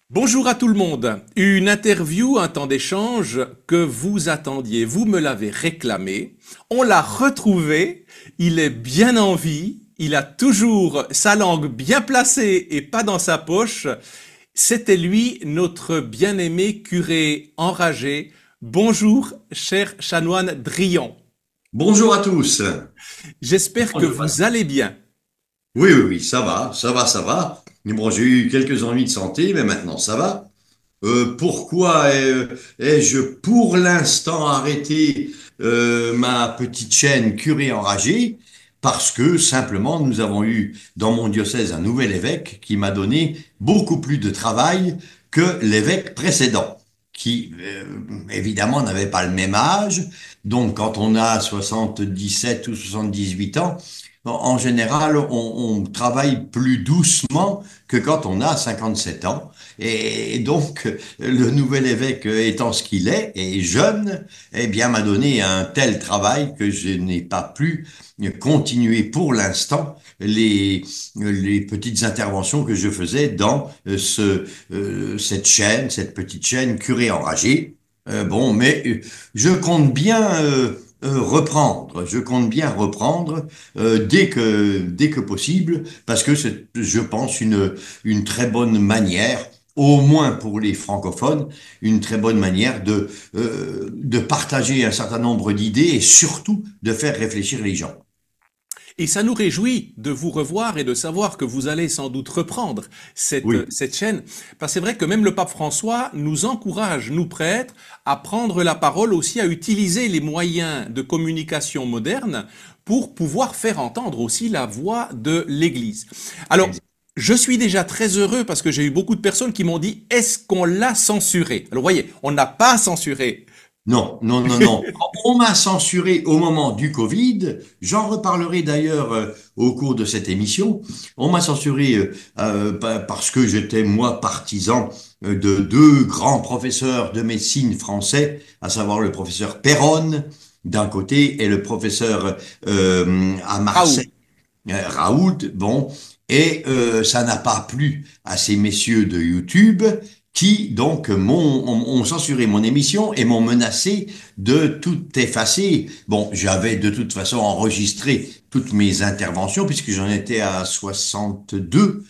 Bonjour à tout le monde. Une interview, un temps d'échange que vous attendiez. Vous me l'avez réclamé. On l'a retrouvé. Il est bien en vie. Il a toujours sa langue bien placée et pas dans sa poche. C'était lui, notre bien-aimé curé enragé. Bonjour, cher chanoine Drian. Bonjour à tous. J'espère que Bonjour, vous madame. allez bien. Oui, oui, oui, ça va, ça va, ça va. Mais bon, j'ai eu quelques ennuis de santé, mais maintenant ça va. Pourquoi ai-je pour l'instant arrêté ma petite chaîne Curé enragé? Parce que simplement nous avons eu dans mon diocèse un nouvel évêque qui m'a donné beaucoup plus de travail que l'évêque précédent, qui évidemment n'avait pas le même âge. Donc quand on a 77 ou 78 ans, en général on travaille plus doucement que quand on a 57 ans. Et donc, le nouvel évêque étant ce qu'il est, et jeune, eh bien, m'a donné un tel travail que je n'ai pas pu continuer pour l'instant les petites interventions que je faisais dans cette chaîne, cette petite chaîne Curé enragé. Bon, mais je compte bien reprendre. Je compte bien reprendre dès que possible, parce que c'est, je pense, une très bonne manière, au moins pour les francophones, une très bonne manière de partager un certain nombre d'idées et surtout de faire réfléchir les gens. Et ça nous réjouit de vous revoir et de savoir que vous allez sans doute reprendre Oui. cette chaîne. Parce que c'est vrai que même le pape François nous encourage, nous prêtres, à prendre la parole aussi, à utiliser les moyens de communication modernes pour pouvoir faire entendre aussi la voix de l'Église. Alors, je suis déjà très heureux parce que j'ai eu beaucoup de personnes qui m'ont dit, est-ce qu'on l'a censuré? Alors, vous voyez, on n'a pas censuré. Non, non, non, non. On m'a censuré au moment du Covid. J'en reparlerai d'ailleurs au cours de cette émission. On m'a censuré parce que j'étais, moi, partisan de deux grands professeurs de médecine français, à savoir le professeur Perron d'un côté et le professeur à Raoult. Marseille, Raoult. Bon, et ça n'a pas plu à ces messieurs de YouTube qui donc ont censuré mon émission et m'ont menacé de tout effacer. Bon, j'avais de toute façon enregistré toutes mes interventions puisque j'en étais à 62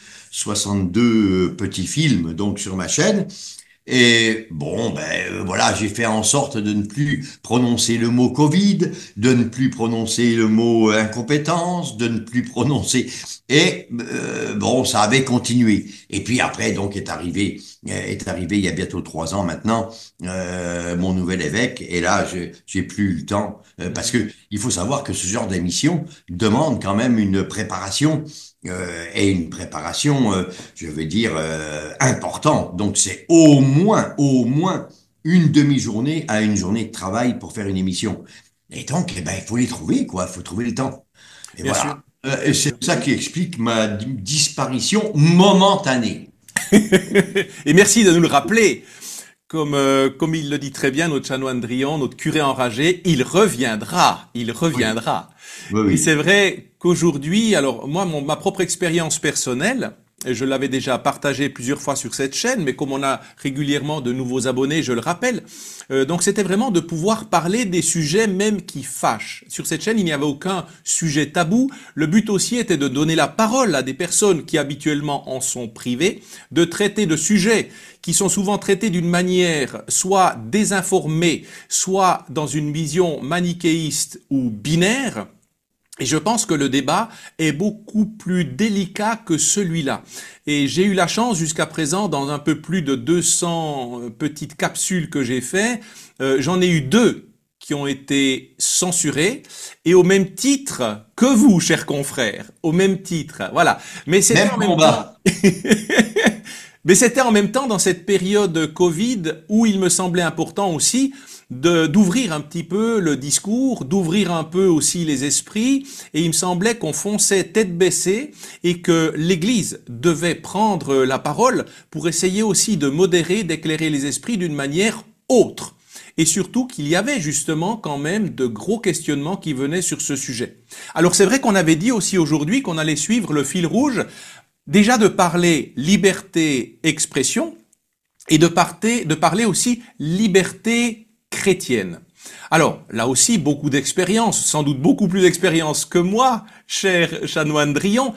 petits films donc sur ma chaîne. Et bon, voilà, j'ai fait en sorte de ne plus prononcer le mot Covid, de ne plus prononcer le mot incompétence, de ne plus prononcer. Et bon, ça avait continué. Et puis après, donc, est arrivé il y a bientôt 3 ans maintenant, mon nouvel évêque. Et là, j'ai plus eu le temps parce que il faut savoir que ce genre d'émission demande quand même une préparation et une préparation, je veux dire, importante. Donc c'est au moins une demi-journée à une journée de travail pour faire une émission. Et donc, eh ben, il faut les trouver, quoi. Il faut trouver le temps. Et Bien sûr, voilà. Et bien c'est sûr. ça qui explique ma disparition momentanée. Et merci de nous le rappeler. Comme il le dit très bien, notre chanoine Drian, notre curé enragé, il reviendra, il Oui, reviendra. oui, Et c'est oui. vrai qu'aujourd'hui, alors moi, ma propre expérience personnelle, et je l'avais déjà partagé plusieurs fois sur cette chaîne, mais comme on a régulièrement de nouveaux abonnés, je le rappelle. Donc c'était vraiment de pouvoir parler des sujets même qui fâchent. Sur cette chaîne, il n'y avait aucun sujet tabou. Le but aussi était de donner la parole à des personnes qui habituellement en sont privées, de traiter de sujets qui sont souvent traités d'une manière soit désinformée, soit dans une vision manichéiste ou binaire. Et je pense que le débat est beaucoup plus délicat que celui-là. Et j'ai eu la chance jusqu'à présent, dans un peu plus de 200 petites capsules que j'ai fait, j'en ai eu deux qui ont été censurées, et au même titre que vous, chers confrères, au même titre, voilà. Mais c'était Même en même temps, combat. mais c'était en même temps dans cette période Covid où il me semblait important aussi d'ouvrir un petit peu le discours, d'ouvrir un peu aussi les esprits, et il me semblait qu'on fonçait tête baissée et que l'Église devait prendre la parole pour essayer aussi de modérer, d'éclairer les esprits d'une manière autre. Et surtout qu'il y avait justement quand même de gros questionnements qui venaient sur ce sujet. Alors c'est vrai qu'on avait dit aussi aujourd'hui qu'on allait suivre le fil rouge, déjà de parler liberté, expression, et de parler aussi liberté chrétienne. Alors, là aussi, beaucoup d'expérience, sans doute beaucoup plus d'expérience que moi, cher Chanoine Drillon.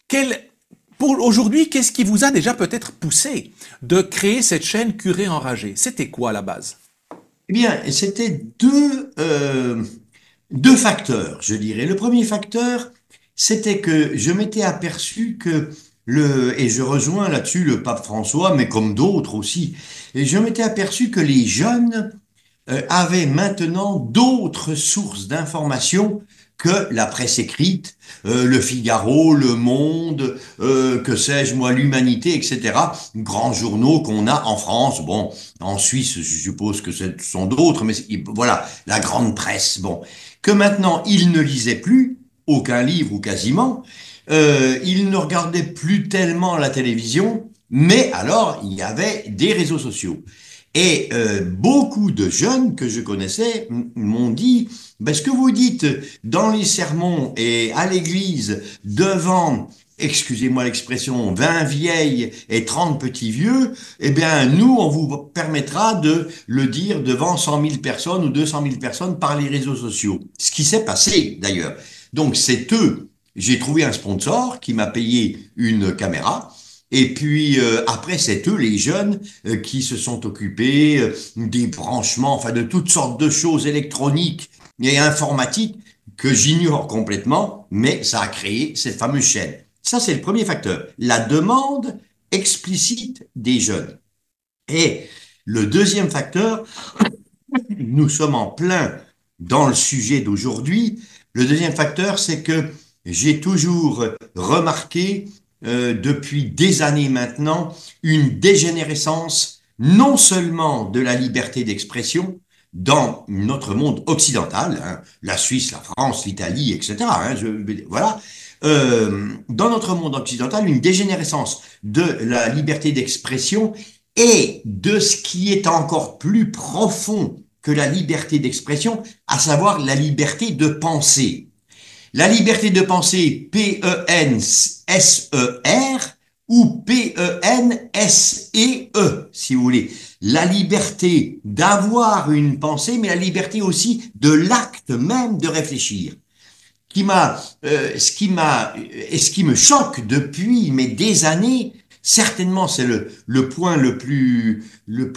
Quel, pour aujourd'hui, qu'est-ce qui vous a déjà peut-être poussé de créer cette chaîne Curé Enragé? C'était quoi à la base? Eh bien, c'était deux facteurs, je dirais. Le premier facteur, c'était que je m'étais aperçu que et je rejoins là-dessus le pape François, mais comme d'autres aussi, et je m'étais aperçu que les jeunes avaient maintenant d'autres sources d'informations que la presse écrite, le Figaro, le Monde, que sais-je moi, l'Humanité, etc. Grands journaux qu'on a en France, bon, en Suisse, je suppose que ce sont d'autres, mais voilà, la grande presse, bon, que maintenant ils ne lisaient plus aucun livre ou quasiment, ils ne regardaient plus tellement la télévision, mais alors il y avait des réseaux sociaux. Et beaucoup de jeunes que je connaissais m'ont dit, ben, ce que vous dites dans les sermons et à l'église devant, excusez-moi l'expression, 20 vieilles et 30 petits vieux, eh bien nous, on vous permettra de le dire devant 100 000 personnes ou 200 000 personnes par les réseaux sociaux. Ce qui s'est passé d'ailleurs. Donc c'est eux. J'ai trouvé un sponsor qui m'a payé une caméra. Et puis après, c'est eux, les jeunes, qui se sont occupés des branchements, enfin de toutes sortes de choses électroniques et informatiques que j'ignore complètement, mais ça a créé cette fameuse chaîne. Ça, c'est le premier facteur. La demande explicite des jeunes. Et le deuxième facteur, nous sommes en plein dans le sujet d'aujourd'hui. Le deuxième facteur, c'est que j'ai toujours remarqué depuis des années maintenant une dégénérescence non seulement de la liberté d'expression dans notre monde occidental, hein, la Suisse, la France, l'Italie, etc. Hein, voilà. Dans notre monde occidental, une dégénérescence de la liberté d'expression et de ce qui est encore plus profond que la liberté d'expression, à savoir la liberté de penser. La liberté de penser, P-E-N-S-E-R ou P-E-N-S-E-E, si vous voulez. La liberté d'avoir une pensée, mais la liberté aussi de l'acte même de réfléchir. Ce qui me choque depuis mais des années, certainement c'est le point le plus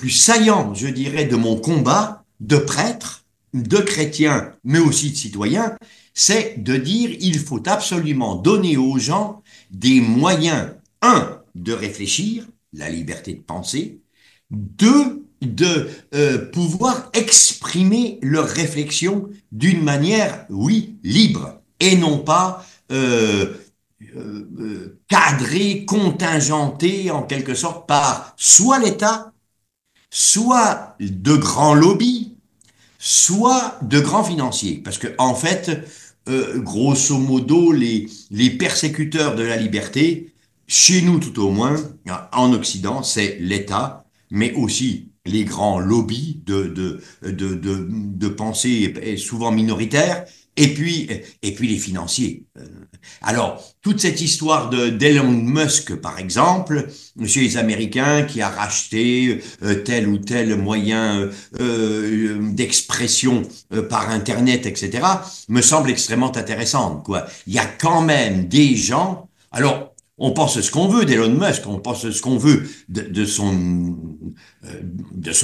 saillant, je dirais, de mon combat de prêtre, de chrétien, mais aussi de citoyen, c'est de dire il faut absolument donner aux gens des moyens, un, de réfléchir, la liberté de penser, deux, de pouvoir exprimer leur réflexion d'une manière, oui, libre, et non pas cadrée, contingentée en quelque sorte par soit l'État, soit de grands lobbies, soit de grands financiers. Parce que, en fait, grosso modo, les persécuteurs de la liberté, chez nous tout au moins, en Occident, c'est l'État, mais aussi les grands lobbies de pensée souvent minoritaires, et puis les financiers. Alors, toute cette histoire d'Elon Musk, par exemple, monsieur les Américains qui a racheté tel ou tel moyen d'expression par Internet, etc., me semble extrêmement intéressante, quoi. Il y a quand même des gens, alors, on pense ce qu'on veut d'Elon Musk, on pense ce qu'on veut de son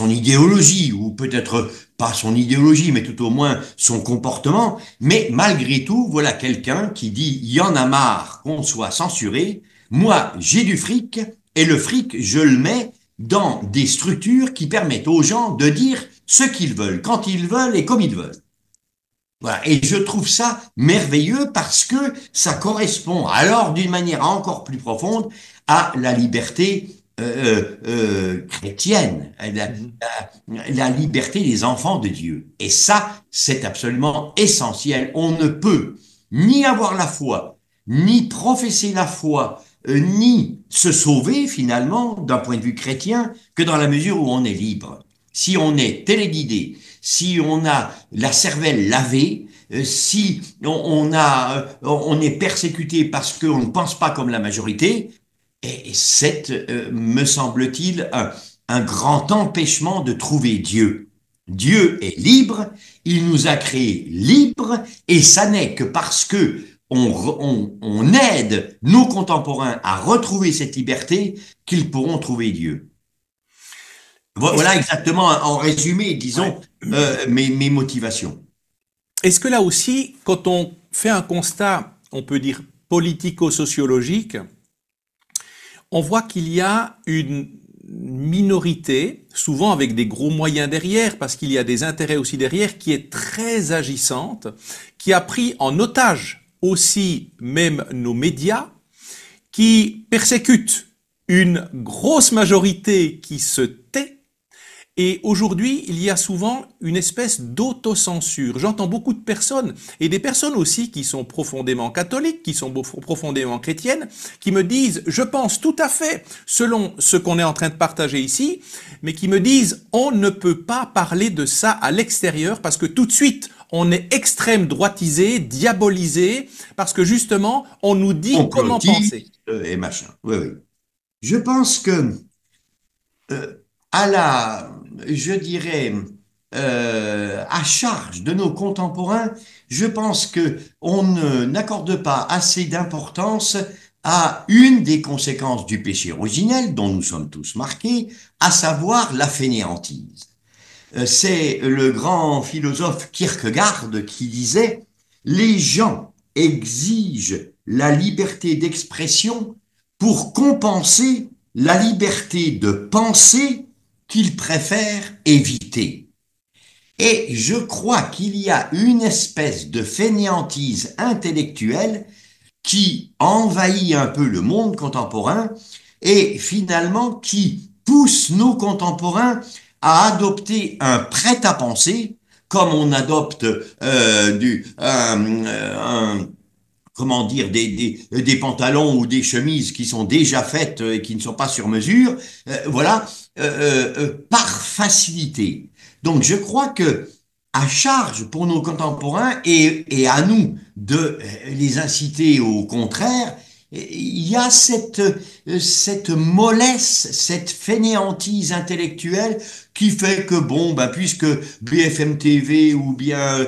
idéologie, ou peut-être pas son idéologie, mais tout au moins son comportement. Mais malgré tout, voilà quelqu'un qui dit, il y en a marre qu'on soit censuré. Moi, j'ai du fric, et le fric, je le mets dans des structures qui permettent aux gens de dire ce qu'ils veulent, quand ils veulent et comme ils veulent. Voilà. Et je trouve ça merveilleux parce que ça correspond alors d'une manière encore plus profonde à la liberté chrétienne, la liberté des enfants de Dieu. Et ça, c'est absolument essentiel. On ne peut ni avoir la foi, ni professer la foi, ni se sauver finalement d'un point de vue chrétien que dans la mesure où on est libre. Si on est téléguidé, si on a la cervelle lavée, si on est persécuté parce qu'on ne pense pas comme la majorité, et c'est, me semble-t-il, un grand empêchement de trouver Dieu. Dieu est libre, il nous a créés libres, et ça n'est que parce que on aide nos contemporains à retrouver cette liberté qu'ils pourront trouver Dieu. Voilà exactement, en résumé, disons, mes motivations. Est-ce que là aussi, quand on fait un constat, on peut dire politico-sociologique, on voit qu'il y a une minorité, souvent avec des gros moyens derrière, parce qu'il y a des intérêts aussi derrière, qui est très agissante, qui a pris en otage aussi même nos médias, qui persécute une grosse majorité qui se tait. Et aujourd'hui, il y a souvent une espèce d'autocensure. J'entends beaucoup de personnes, et des personnes aussi qui sont profondément catholiques, qui sont profondément chrétiennes, qui me disent, je pense tout à fait, selon ce qu'on est en train de partager ici, mais qui me disent, on ne peut pas parler de ça à l'extérieur, parce que tout de suite, on est extrême droitisé, diabolisé, parce que justement, on nous dit comment penser. Et machin. Oui, oui. Je pense que je dirais, à charge de nos contemporains, je pense que n'accorde pas assez d'importance à une des conséquences du péché originel dont nous sommes tous marqués, à savoir la fainéantise. C'est le grand philosophe Kierkegaard qui disait: les gens exigent la liberté d'expression pour compenser la liberté de penser qu'ils préfèrent éviter. Et je crois qu'il y a une espèce de fainéantise intellectuelle qui envahit un peu le monde contemporain et finalement qui pousse nos contemporains à adopter un prêt-à-penser, comme on adopte comment dire, des pantalons ou des chemises qui sont déjà faites et qui ne sont pas sur mesure, par facilité. Donc je crois que à charge pour nos contemporains et à nous de les inciter au contraire, il y a cette mollesse, cette fainéantise intellectuelle qui fait que bon, bah, puisque BFM TV ou bien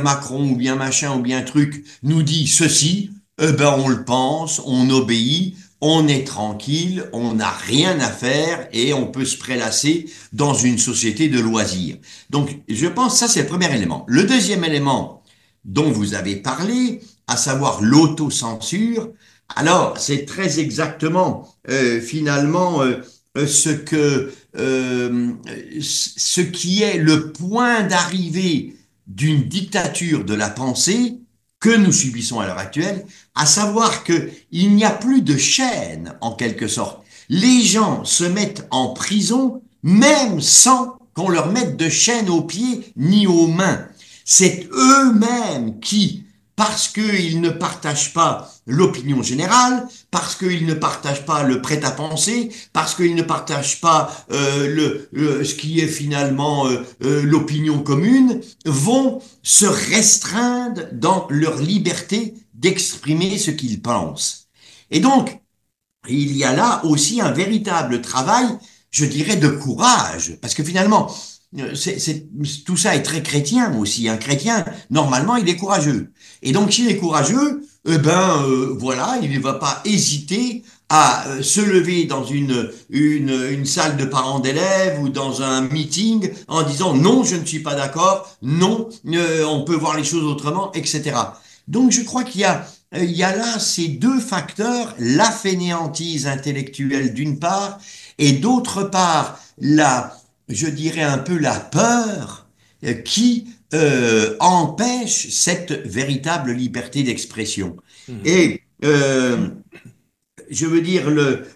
Macron ou bien machin ou bien truc nous dit ceci, ben on le pense, on obéit, on est tranquille, on n'a rien à faire et on peut se prélasser dans une société de loisirs. Donc je pense que ça c'est le premier élément. Le deuxième élément dont vous avez parlé, à savoir l'autocensure, alors c'est très exactement finalement ce qui est le point d'arrivée d'une dictature de la pensée que nous subissons à l'heure actuelle, à savoir que il n'y a plus de chaîne en quelque sorte. Les gens se mettent en prison même sans qu'on leur mette de chaîne aux pieds ni aux mains. C'est eux-mêmes qui, parce qu'ils ne partagent pas l'opinion générale, parce qu'ils ne partagent pas le prêt-à-penser, parce qu'ils ne partagent pas ce qui est finalement l'opinion commune, vont se restreindre dans leur liberté d'exprimer ce qu'ils pensent. Et donc, il y a là aussi un véritable travail, je dirais, de courage, parce que finalement, tout ça est très chrétien aussi. Un chrétien, normalement, il est courageux. Et donc, s'il est courageux, voilà, il ne va pas hésiter à se lever dans une salle de parents d'élèves ou dans un meeting en disant non, je ne suis pas d'accord, non, on peut voir les choses autrement, etc. Donc, je crois qu'il y a là ces deux facteurs, la fainéantise intellectuelle d'une part, et d'autre part, je dirais un peu la peur qui empêche cette véritable liberté d'expression. Mmh. Et je veux dire,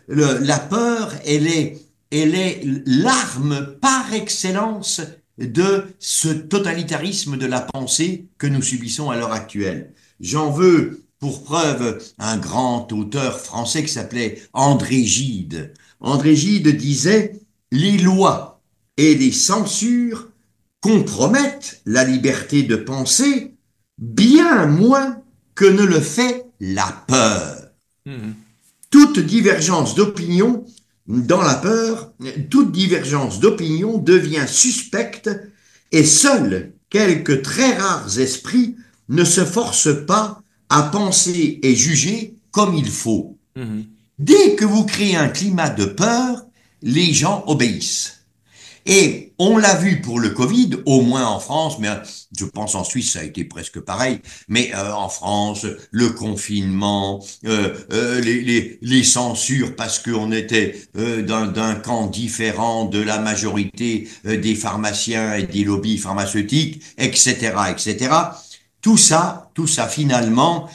la peur, elle est l'arme par excellence de ce totalitarisme de la pensée que nous subissons à l'heure actuelle. J'en veux pour preuve un grand auteur français qui s'appelait André Gide. André Gide disait: les lois et les censures compromettent la liberté de penser bien moins que ne le fait la peur. Toute divergence d'opinion dans la peur, toute divergence d'opinion devient suspecte et seuls quelques très rares esprits ne se forcent pas à penser et juger comme il faut. Mhm. Dès que vous créez un climat de peur, les gens obéissent. Et on l'a vu pour le Covid, au moins en France, mais je pense en Suisse ça a été presque pareil, mais en France, le confinement, les censures parce qu'on était d'un camp différent de la majorité des pharmaciens et des lobbies pharmaceutiques, etc., etc. Tout ça finalement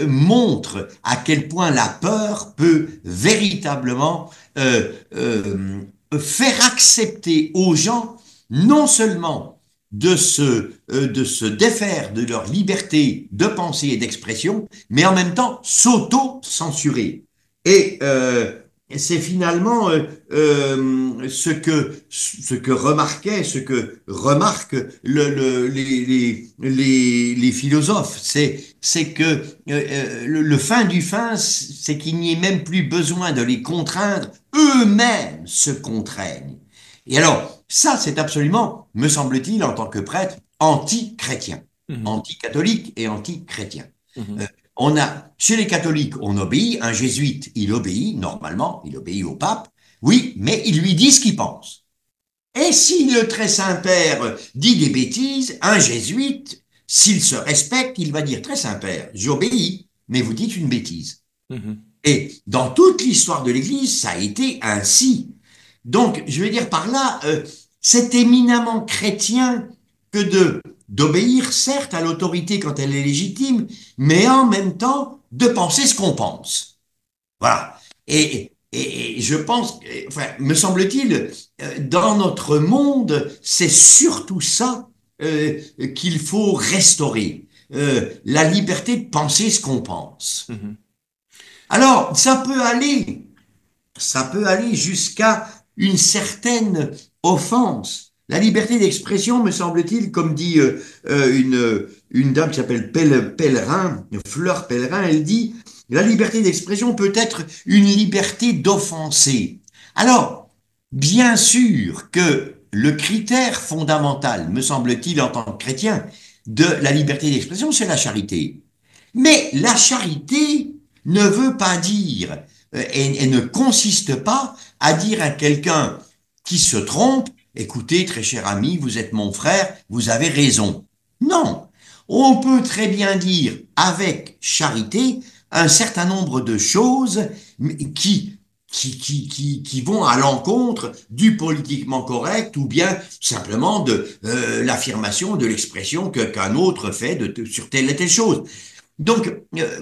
montre à quel point la peur peut véritablement faire accepter aux gens non seulement de se défaire de leur liberté de pensée et d'expression, mais en même temps s'auto-censurer. Et c'est finalement ce que remarquent les philosophes, c'est que le fin du fin, c'est qu'il n'y ait même plus besoin de les contraindre, eux-mêmes se contraignent. Et alors, ça, c'est absolument, me semble-t-il, en tant que prêtre, anti-chrétien, Mhm. anti-catholique et anti-chrétien. Mhm. Euh, on a, chez les catholiques, on obéit, un jésuite, il obéit, normalement, il obéit au pape, oui, mais il lui dit ce qu'il pense. Et si le très Saint-Père dit des bêtises, un jésuite, s'il se respecte, il va dire très Saint-Père, j'obéis, mais vous dites une bêtise. Mhm. Et dans toute l'histoire de l'Église, ça a été ainsi. Donc, je veux dire par là, c'est éminemment chrétien que d'obéir certes à l'autorité quand elle est légitime, mais en même temps de penser ce qu'on pense. Voilà. Et je pense, enfin, me semble-t-il, dans notre monde, c'est surtout ça qu'il faut restaurer, la liberté de penser ce qu'on pense. Mhm. Alors, ça peut aller jusqu'à une certaine offense. La liberté d'expression, me semble-t-il, comme dit une dame qui s'appelle Pellerin, Fleur Pellerin, elle dit, la liberté d'expression peut être une liberté d'offenser. Alors, bien sûr que le critère fondamental, me semble-t-il, en tant que chrétien, de la liberté d'expression, c'est la charité. Mais la charité ne veut pas dire et ne consiste pas à dire à quelqu'un qui se trompe, écoutez, très cher ami, vous êtes mon frère, vous avez raison. Non, on peut très bien dire avec charité un certain nombre de choses qui qui vont à l'encontre du politiquement correct ou bien simplement de l'affirmation, de l'expression qu'un autre fait sur telle et telle chose. Donc,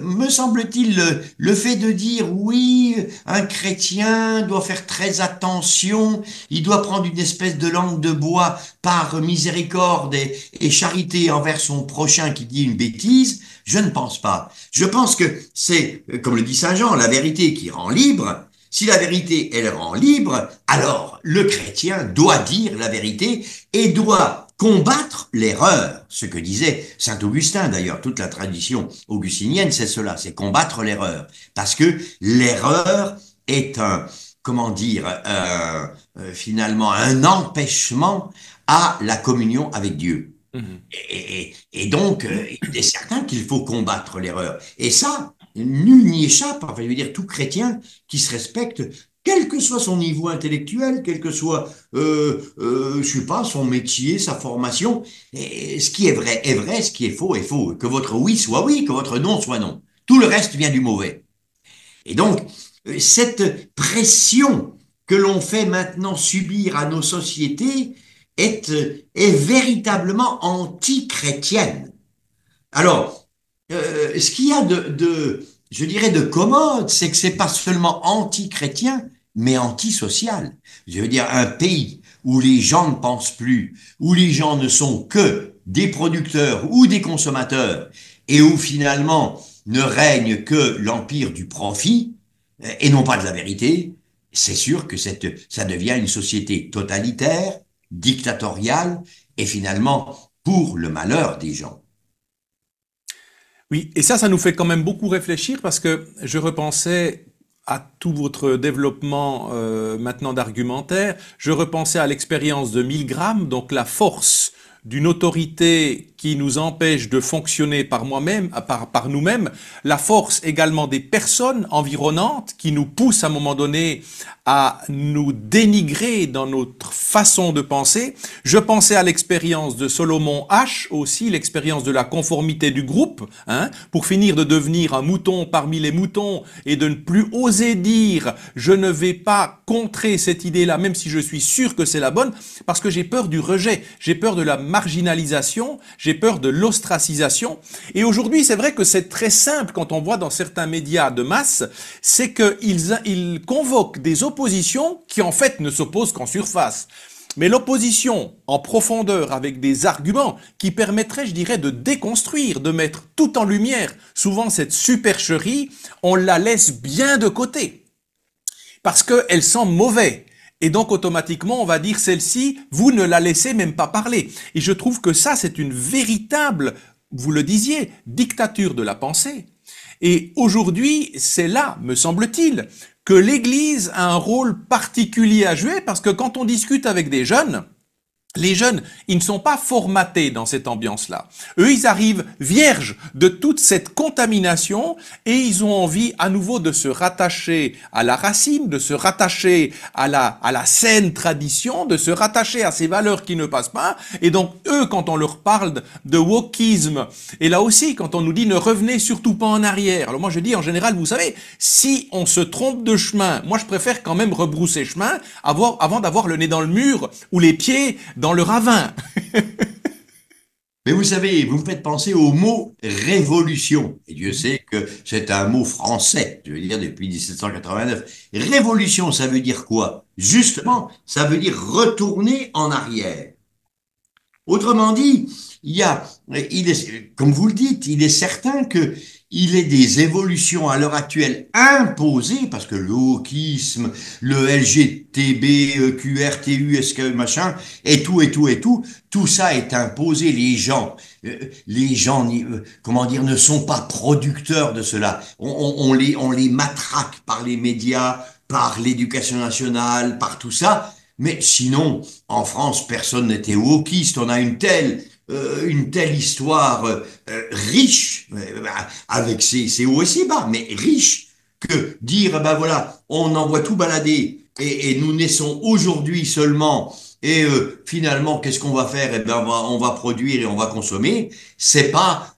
me semble-t-il, le fait de dire oui, un chrétien doit faire très attention, il doit prendre une espèce de langue de bois par miséricorde et charité envers son prochain qui dit une bêtise, je ne pense pas. Je pense que c'est, comme le dit Saint Jean, la vérité qui rend libre. Si la vérité, elle rend libre, alors le chrétien doit dire la vérité et doit combattre l'erreur. Ce que disait Saint Augustin d'ailleurs, toute la tradition augustinienne, c'est cela, c'est combattre l'erreur. Parce que l'erreur est un, comment dire, finalement un empêchement à la communion avec Dieu. Mhm. Et donc, il est certain qu'il faut combattre l'erreur. Et ça, nul n'y échappe. Enfin, je veux dire, tout chrétien qui se respecte, quel que soit son niveau intellectuel, quel que soit, je sais pas, son métier, sa formation, et ce qui est vrai, ce qui est faux est faux. Que votre oui soit oui, que votre non soit non. Tout le reste vient du mauvais. Et donc, cette pression que l'on fait maintenant subir à nos sociétés est véritablement anti-chrétienne. Alors, ce qu'il y a je dirais, de commode, c'est que c'est pas seulement anti-chrétien, mais anti-social. Je veux dire, un pays où les gens ne pensent plus, où les gens ne sont que des producteurs ou des consommateurs, et où finalement ne règne que l'empire du profit, et non pas de la vérité, c'est sûr que ça devient une société totalitaire, dictatoriale, et finalement pour le malheur des gens. Oui, et ça nous fait quand même beaucoup réfléchir parce que je repensais à tout votre développement maintenant d'argumentaire, je repensais à l'expérience de Milgram, donc la force d'une autorité qui nous empêche de fonctionner par moi-même, par nous-mêmes, la force également des personnes environnantes qui nous poussent à un moment donné à nous dénigrer dans notre façon de penser. Je pensais à l'expérience de Solomon H aussi, l'expérience de la conformité du groupe, hein, pour finir de devenir un mouton parmi les moutons et de ne plus oser dire je ne vais pas contrer cette idée-là, même si je suis sûr que c'est la bonne, parce que j'ai peur du rejet, j'ai peur de la marginalisation, j'ai peur de l'ostracisation. Et aujourd'hui, c'est vrai que c'est très simple quand on voit dans certains médias de masse, c'est qu'ils convoquent des oppositions qui en fait ne s'opposent qu'en surface. Mais l'opposition en profondeur avec des arguments qui permettraient, je dirais, de déconstruire, de mettre tout en lumière, souvent cette supercherie, on la laisse bien de côté parce qu'elle sent mauvais. Et donc automatiquement, on va dire celle-ci, vous ne la laissez même pas parler. Et je trouve que ça, c'est une véritable, vous le disiez, dictature de la pensée. Et aujourd'hui, c'est là, me semble-t-il, que l'Église a un rôle particulier à jouer, parce que quand on discute avec des jeunes, les jeunes, ils ne sont pas formatés dans cette ambiance-là. Eux, ils arrivent vierges de toute cette contamination et ils ont envie à nouveau de se rattacher à la racine, de se rattacher à la saine tradition, de se rattacher à ces valeurs qui ne passent pas. Et donc, eux, quand on leur parle de wokisme, et là aussi, quand on nous dit ne revenez surtout pas en arrière. Alors moi, je dis en général, vous savez, si on se trompe de chemin, moi, je préfère quand même rebrousser chemin avant d'avoir le nez dans le mur ou les pieds dans le ravin. Mais vous savez, vous me faites penser au mot révolution. Et Dieu sait que c'est un mot français, je veux dire depuis 1789. Révolution, ça veut dire quoi? Justement, ça veut dire retourner en arrière. Autrement dit, comme vous le dites, il est certain que il est des évolutions à l'heure actuelle imposées, parce que le wokisme, le LGTB, QRTU, SKE, machin, tout ça est imposé. Les gens, comment dire, ne sont pas producteurs de cela. On les matraque par les médias, par l'éducation nationale, par tout ça. Mais sinon, en France, personne n'était wokiste. On a une telle histoire riche, avec ses hauts et ses bas, mais riche, que dire, ben voilà, on envoie tout balader et nous naissons aujourd'hui seulement. Et finalement, qu'est-ce qu'on va faire? Eh ben, on va produire et on va consommer. C'est pas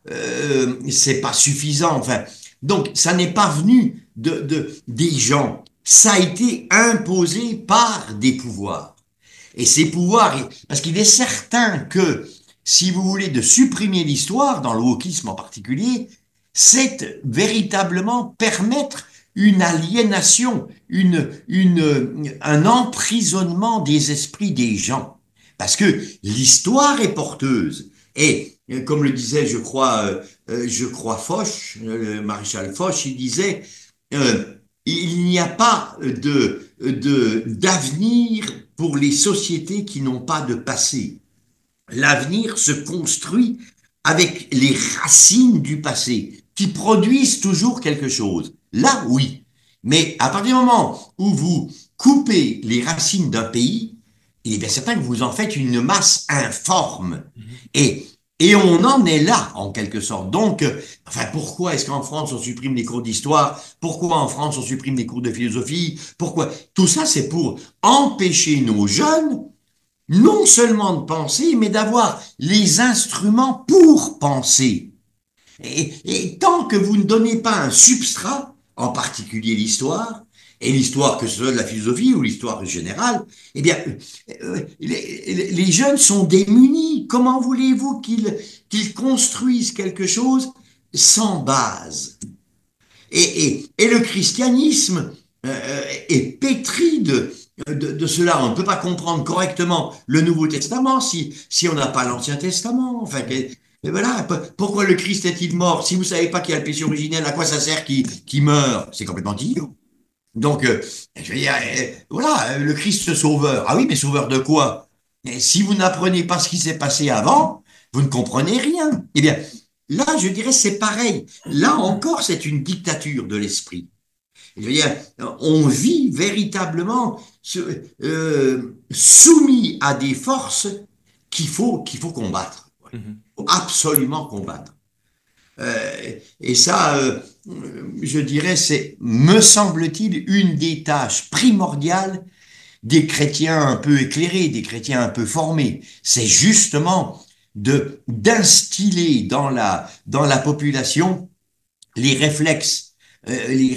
suffisant. Enfin, donc, ça n'est pas venu des gens. Ça a été imposé par des pouvoirs. Et ces pouvoirs, parce qu'il est certain que, si vous voulez, de supprimer l'histoire, dans le wokisme en particulier, c'est véritablement permettre une aliénation, un emprisonnement des esprits des gens. Parce que l'histoire est porteuse. Et, comme le disait, je crois Foch, le maréchal Foch, il disait, il n'y a pas d'avenir pour les sociétés qui n'ont pas de passé. L'avenir se construit avec les racines du passé, qui produisent toujours quelque chose. Là, oui. Mais à partir du moment où vous coupez les racines d'un pays, il est bien certain que vous en faites une masse informe. Et on en est là, en quelque sorte. Donc, enfin, pourquoi est-ce qu'en France, on supprime les cours d'histoire? Pourquoi en France, on supprime les cours de philosophie? Pourquoi? Tout ça, c'est pour empêcher nos jeunes, non seulement de penser, mais d'avoir les instruments pour penser. Et tant que vous ne donnez pas un substrat, en particulier l'histoire, et l'histoire que ce soit de la philosophie ou l'histoire générale, eh bien, les jeunes sont démunis. Comment voulez-vous qu'ils construisent quelque chose sans base? Et le christianisme est pétri de cela. On ne peut pas comprendre correctement le Nouveau Testament si on n'a pas l'Ancien Testament. Enfin, et voilà, pourquoi le Christ est-il mort? Si vous savez pas qu'il y a le péché originel, à quoi ça sert qu'il meurt? C'est complètement idiot. Donc, je veux dire, voilà, le Christ sauveur. Ah oui, mais sauveur de quoi? Et si vous n'apprenez pas ce qui s'est passé avant, vous ne comprenez rien. Eh bien, là, je dirais, c'est pareil. Là encore, c'est une dictature de l'esprit. Je veux dire, on vit véritablement soumis à des forces qu'il faut combattre. Mhm. Il faut absolument combattre. Et ça, je dirais, c'est, me semble-t-il, une des tâches primordiales des chrétiens un peu éclairés, des chrétiens un peu formés. C'est justement d'instiller dans la population les réflexes de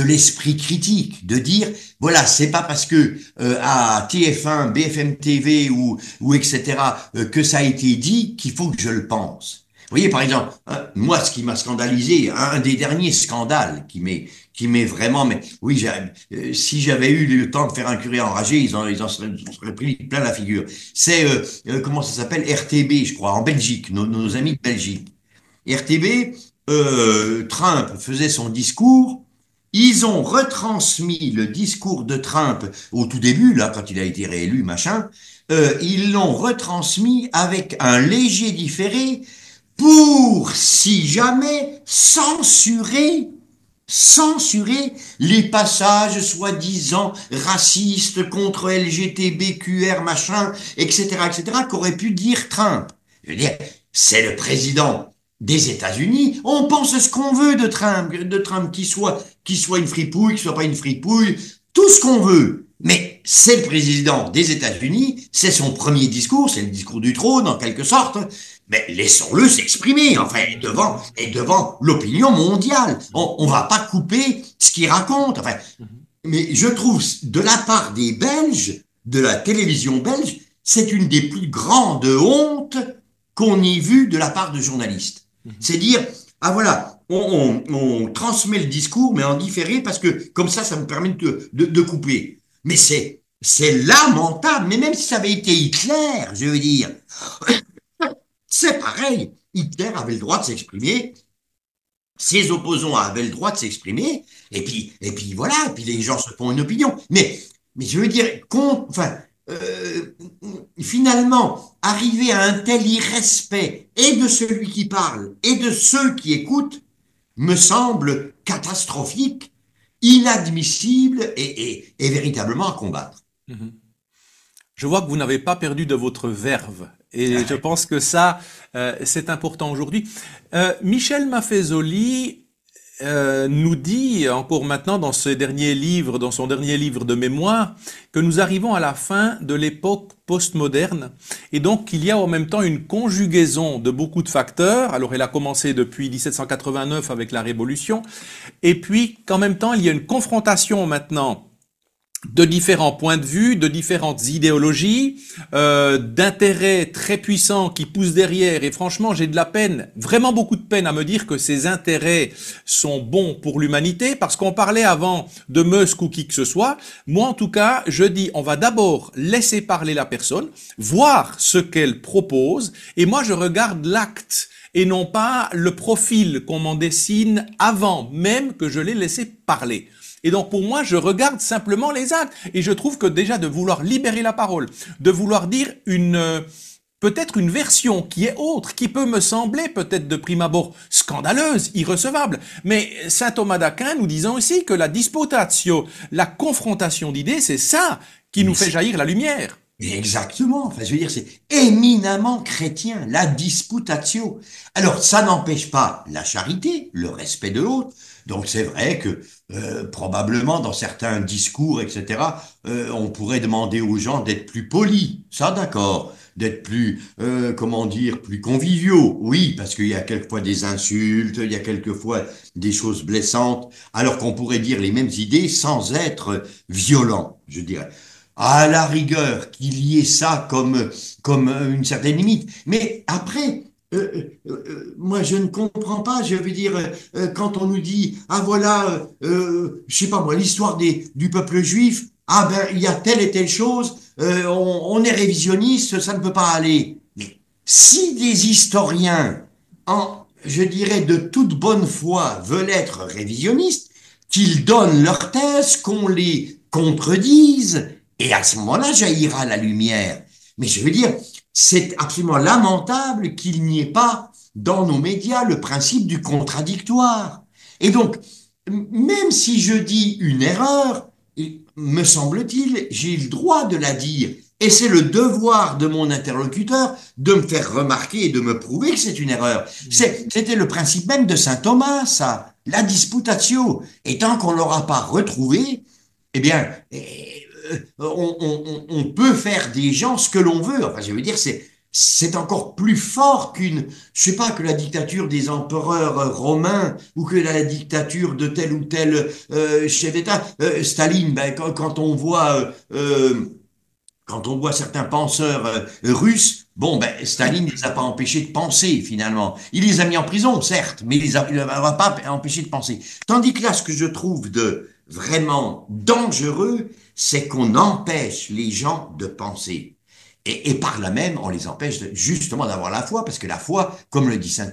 l'esprit critique, de dire, voilà, c'est pas parce que à TF1, BFM TV ou etc., que ça a été dit qu'il faut que je le pense. Vous voyez, par exemple, hein, moi, ce qui m'a scandalisé, un des derniers scandales qui m'est vraiment, mais oui, si j'avais eu le temps de faire un curé enragé, ils en seraient pris plein la figure. C'est, comment ça s'appelle? RTB, je crois, en Belgique, nos amis de Belgique. RTB, Trump faisait son discours. Ils ont retransmis le discours de Trump au tout début, là, quand il a été réélu, machin. Ils l'ont retransmis avec un léger différé pour, si jamais, censurer les passages soi-disant racistes contre LGTBQR, machin, etc., etc., qu'aurait pu dire Trump. Je veux dire, c'est le président des États-Unis. On pense ce qu'on veut de Trump, qu'il soit une fripouille, qu'il soit pas une fripouille, tout ce qu'on veut. Mais c'est le président des États-Unis, c'est son premier discours, c'est le discours du trône en quelque sorte. Mais laissons-le s'exprimer, enfin, et devant l'opinion mondiale. On va pas couper ce qu'il raconte. Enfin, Mhm. mais je trouve, de la part des Belges, de la télévision belge, c'est une des plus grandes hontes qu'on ait vues de la part de journalistes. Mhm. C'est dire, ah voilà, on transmet le discours, mais en différé, parce que comme ça me permet de couper. Mais c'est lamentable, mais même si ça avait été Hitler, je veux dire, c'est pareil. Hitler avait le droit de s'exprimer, ses opposants avaient le droit de s'exprimer, et puis voilà, et puis les gens se font une opinion. Mais je veux dire, enfin, euh, finalement, arriver à un tel irrespect et de celui qui parle et de ceux qui écoutent me semble catastrophique, inadmissible et véritablement à combattre. Mhm. Je vois que vous n'avez pas perdu de votre verve. Et je pense que ça, c'est important aujourd'hui. Michel Maffezoli nous dit encore maintenant dans ses derniers livres, dans son dernier livre de mémoire, que nous arrivons à la fin de l'époque postmoderne et donc qu'il y a en même temps une conjugaison de beaucoup de facteurs. Alors elle a commencé depuis 1789 avec la Révolution et puis qu'en même temps il y a une confrontation maintenant de différents points de vue, de différentes idéologies, d'intérêts très puissants qui poussent derrière. Et franchement, j'ai de la peine, vraiment beaucoup de peine à me dire que ces intérêts sont bons pour l'humanité, parce qu'on parlait avant de Musk ou qui que ce soit. Moi, en tout cas, je dis, on va d'abord laisser parler la personne, voir ce qu'elle propose, et moi, je regarde l'acte et non pas le profil qu'on m'en dessine avant même que je l'ai laissé parler. Et donc pour moi, je regarde simplement les actes. Et je trouve que déjà de vouloir libérer la parole, de vouloir dire peut-être une version qui est autre, qui peut me sembler peut-être de prime abord scandaleuse, irrecevable. Mais saint Thomas d'Aquin nous disant aussi que la disputatio, la confrontation d'idées, c'est ça qui nous Mais fait jaillir la lumière. exactement. Enfin, je veux dire, c'est éminemment chrétien, la disputatio. Alors, ça n'empêche pas la charité, le respect de l'autre. Donc, c'est vrai que probablement dans certains discours, etc., on pourrait demander aux gens d'être plus polis. Ça, d'accord. D'être plus, comment dire, plus conviviaux. Oui, parce qu'il y a quelquefois des insultes, il y a quelquefois des choses blessantes, alors qu'on pourrait dire les mêmes idées sans être violent, je dirais à la rigueur qu'il y ait ça comme une certaine limite. Mais après, moi je ne comprends pas, je veux dire, quand on nous dit, ah voilà, je sais pas moi, l'histoire du peuple juif, ah ben il y a telle et telle chose, on est révisionniste, ça ne peut pas aller. Mais si des historiens, je dirais de toute bonne foi, veulent être révisionnistes, qu'ils donnent leur thèse, qu'on les contredise, et à ce moment-là, jaillira la lumière. Mais je veux dire, c'est absolument lamentable qu'il n'y ait pas dans nos médias le principe du contradictoire. Et donc, même si je dis une erreur, me semble-t-il, j'ai le droit de la dire. Et c'est le devoir de mon interlocuteur de me faire remarquer et de me prouver que c'est une erreur. C'était le principe même de saint Thomas, ça, la disputatio. Et tant qu'on l'aura pas retrouvé, eh bien, on peut faire des gens ce que l'on veut. Enfin, je veux dire, c'est encore plus fort je sais pas, que la dictature des empereurs romains ou que la dictature de tel ou tel chef d'État. Staline, ben, quand on voit certains penseurs russes, bon, ben, Staline ne les a pas empêchés de penser, finalement. Il les a mis en prison, certes, mais il ne les a pas empêchés de penser. Tandis que là, ce que je trouve de vraiment dangereux, c'est qu'on empêche les gens de penser. Et par là même, on les empêche justement d'avoir la foi, parce que la foi, comme le dit Saint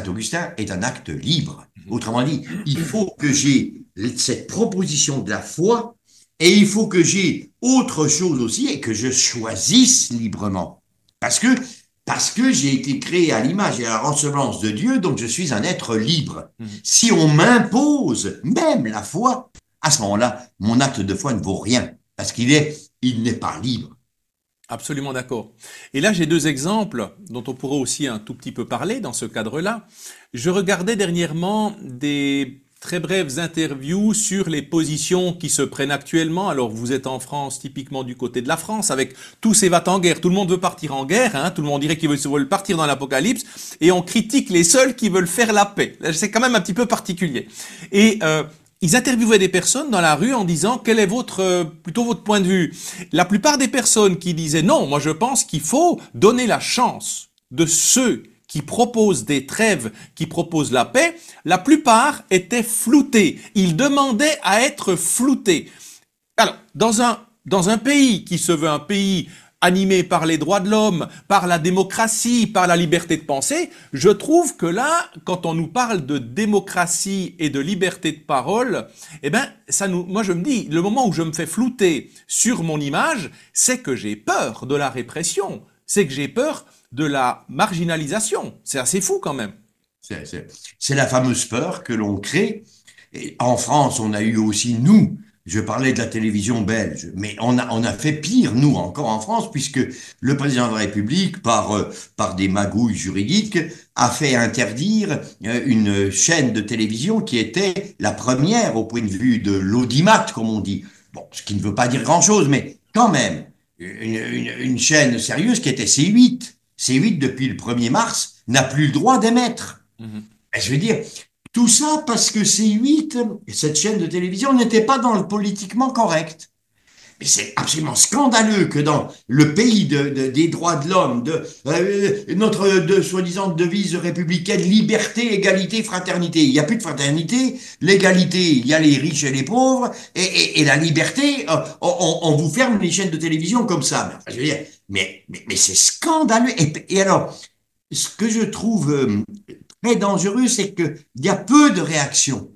Augustin, est un acte libre. Autrement dit, il faut que j'ai cette proposition de la foi, et il faut que j'ai autre chose aussi, et que je choisisse librement. Parce que, parce que j'ai été créé à l'image et à la ressemblance de Dieu, donc je suis un être libre. Si on m'impose même la foi, à ce moment-là, mon acte de foi ne vaut rien, parce il n'est pas libre. Absolument d'accord. Et là, j'ai deux exemples dont on pourrait aussi un tout petit peu parler dans ce cadre-là. Je regardais dernièrement des très brèves interviews sur les positions qui se prennent actuellement. Alors, vous êtes en France, typiquement du côté de la France, avec tous ces va-t-en-guerre. Tout le monde veut partir en guerre, hein, tout le monde dirait qu'ils veulent partir dans l'apocalypse, et on critique les seuls qui veulent faire la paix. C'est quand même un petit peu particulier. Et ils interviewaient des personnes dans la rue en disant quel est plutôt votre point de vue. La plupart des personnes qui disaient non, moi je pense qu'il faut donner la chance de ceux qui proposent des trêves, qui proposent la paix, la plupart étaient floutés. Ils demandaient à être floutés. Alors, dans un pays qui se veut un pays animé par les droits de l'homme, par la démocratie, par la liberté de penser, je trouve que là, quand on nous parle de démocratie et de liberté de parole, eh ben, moi je me dis, le moment où je me fais flouter sur mon image, c'est que j'ai peur de la répression, c'est que j'ai peur de la marginalisation. C'est assez fou quand même. C'est la fameuse peur que l'on crée. Et en France, on a eu aussi, nous, je parlais de la télévision belge, mais on a fait pire, nous, encore en France, puisque le président de la République, par des magouilles juridiques, a fait interdire une chaîne de télévision qui était la première au point de vue de l'audimat, comme on dit. Bon, ce qui ne veut pas dire grand-chose, mais quand même, une chaîne sérieuse qui était C8. C8, depuis le 1er mars, n'a plus le droit d'émettre. Je veux dire, tout ça parce que C8, cette chaîne de télévision, n'était pas dans le politiquement correct. Mais c'est absolument scandaleux que dans le pays des droits de l'homme, notre soi-disant devise républicaine, liberté, égalité, fraternité. Il n'y a plus de fraternité, l'égalité, il y a les riches et les pauvres, et la liberté, on vous ferme les chaînes de télévision comme ça. Mais, enfin, je veux dire, mais c'est scandaleux. Et alors, ce que je trouve très dangereux, c'est qu'il y a peu de réactions.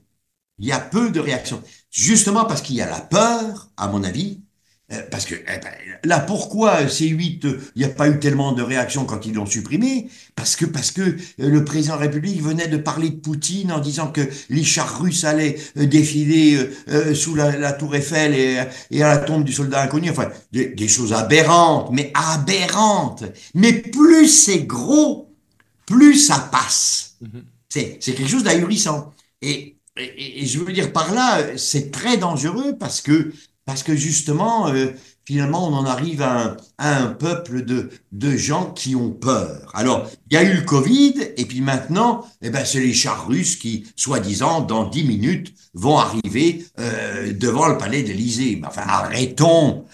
Il y a peu de réactions. Justement parce qu'il y a la peur, à mon avis. Parce que là, pourquoi C8, il n'y a pas eu tellement de réactions quand ils l'ont supprimé? Parce que le président de la République venait de parler de Poutine en disant que les chars russes allaient défiler sous la tour Eiffel et à la tombe du soldat inconnu. Enfin, des choses aberrantes, mais aberrantes. Mais plus c'est gros, plus ça passe. C'est quelque chose d'ahurissant. Et je veux dire par là, c'est très dangereux parce que justement, finalement, on en arrive à un peuple de gens qui ont peur. Alors, il y a eu le Covid, et puis maintenant, eh ben, c'est les chars russes qui, soi-disant, dans 10 minutes, vont arriver devant le palais d'Élysée. Mais enfin, arrêtons.